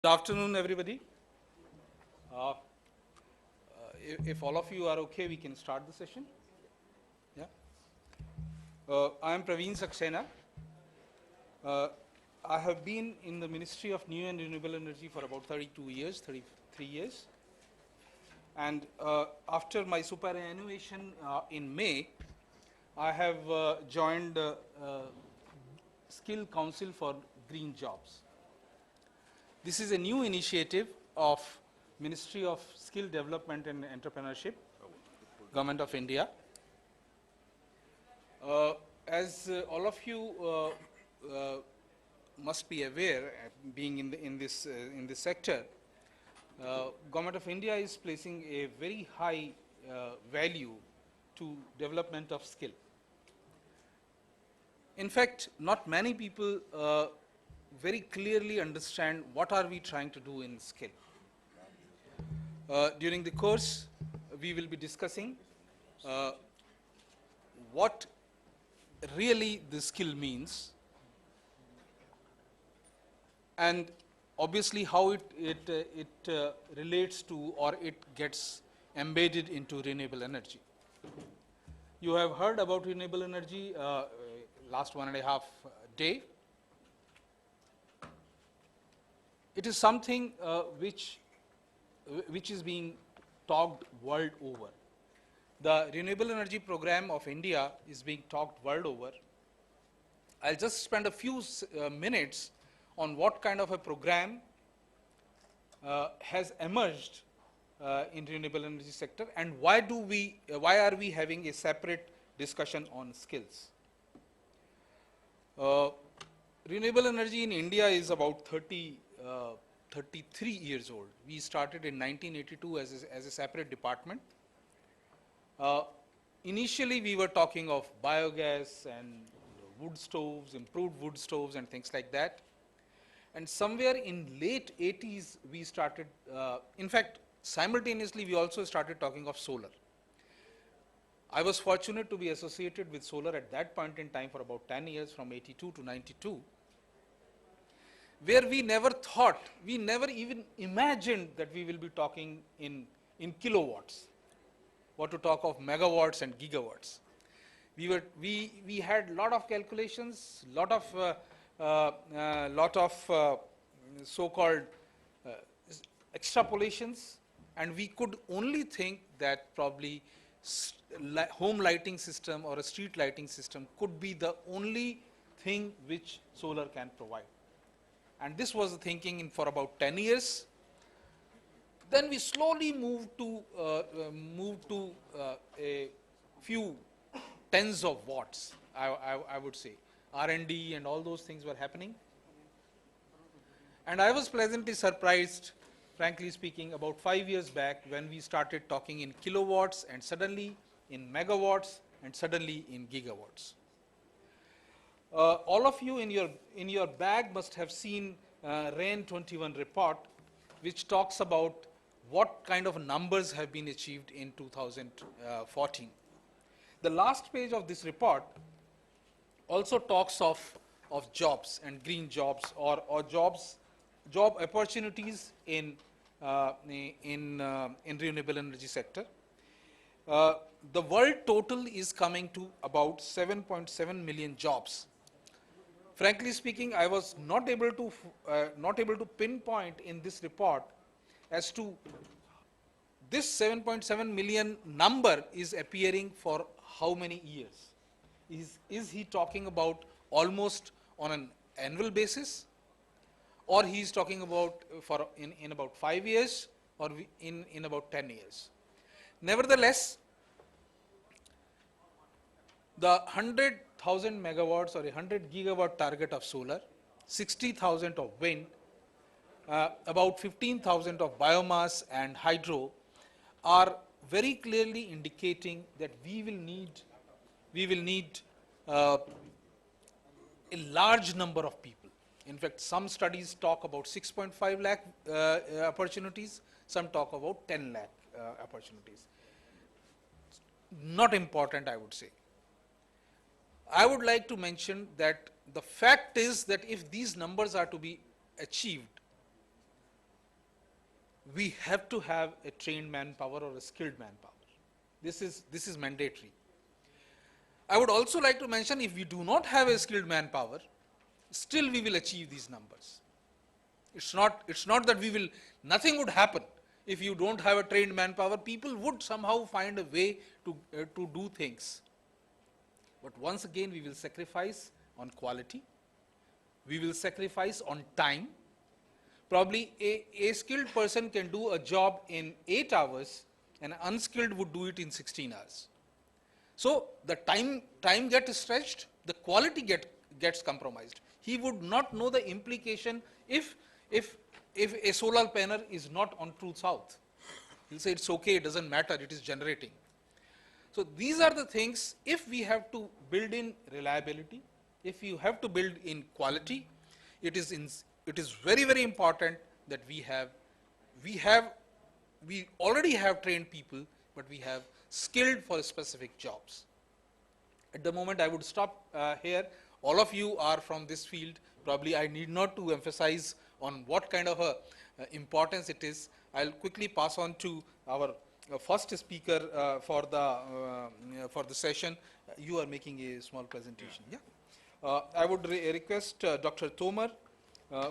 Good afternoon, everybody. Uh, if all of you are okay, we can start the session. Yeah. I am Praveen Saxena. Uh, I have been in the Ministry of New and Renewable Energy for about 32 years, 33 years. And after my superannuation in May, I have joined Skill Council for Green Jobs. This is a new initiative of Ministry of Skill Development and Entrepreneurship, Government of India. As all of you must be aware, being in this sector, Government of India is placing a very high value to development of skill. In fact, not many people very clearly understand what are we trying to do in skill. During the course, we will be discussing what really the skill means, and obviously how it relates to or it gets embedded into renewable energy. You have heard about renewable energy last 1.5 day. It is something which is being talked world over. The renewable energy program of India is being talked world over. I'll just spend a few minutes on what kind of a program has emerged in renewable energy sector, and why are we having a separate discussion on skills. Renewable energy in India is about 33 years old. We started in 1982 as a separate department. Initially, we were talking of biogas and wood stoves, improved wood stoves and things like that. And somewhere in late 80s, we started, in fact, simultaneously, we also started talking of solar. I was fortunate to be associated with solar at that point in time for about 10 years, from 82 to 92. Where we never thought, we never even imagined that we will be talking in kilowatts, what to talk of megawatts and gigawatts. We had lot of calculations, lot of so-called extrapolations, and we could only think that probably home lighting system or a street lighting system could be the only thing which solar can provide. And this was the thinking for about 10 years. Then we slowly moved to a few tens of watts, I would say. R&D and all those things were happening. And I was pleasantly surprised, frankly speaking, about 5 years back when we started talking in kilowatts and suddenly in megawatts and suddenly in gigawatts. All of you in your bag must have seen RAIN 21 report, which talks about what kind of numbers have been achieved in 2014. The last page of this report also talks of jobs and green jobs or job opportunities in renewable energy sector. The world total is coming to about 7.7 million jobs. Frankly speaking, I was not able to pinpoint in this report as to this 7.7 million number is appearing for how many years. Is he talking about almost on an annual basis, or he is talking about in about 5 years, or in about 10 years. Nevertheless, the 100,000 megawatts or 100 gigawatt target of solar, 60,000 of wind, about 15,000 of biomass and hydro are very clearly indicating that we will need a large number of people. In fact, some studies talk about 6.5 lakh opportunities, some talk about 10 lakh opportunities. Not important, I would say. I would like to mention that the fact is that if these numbers are to be achieved, we have to have a trained manpower or a skilled manpower. This is mandatory. I would also like to mention, if we do not have a skilled manpower, still we will achieve these numbers. It's not that nothing would happen if you don't have a trained manpower. People would somehow find a way to do things. But once again, we will sacrifice on quality. We will sacrifice on time. Probably a skilled person can do a job in 8 hours, and an unskilled would do it in 16 hours. So the time gets stretched, the quality gets compromised. He would not know the implication if a solar panel is not on true south. He'll say it's okay, it doesn't matter, it is generating. So these are the things. If we have to build in reliability, if you have to build in quality, it is very, very important that we already have trained people, but we have skilled for specific jobs. At the moment, I would stop here. All of you are from this field. Probably I need not to emphasize on what kind of importance it is. I'll quickly pass on to our first speaker for the session. You are making a small presentation. Yeah. I would request Dr. Tomar,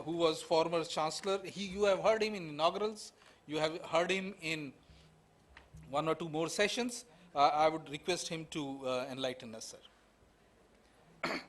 who was former chancellor. You have heard him in inaugurals. You have heard him in 1 or 2 more sessions. I would request him to enlighten us, sir.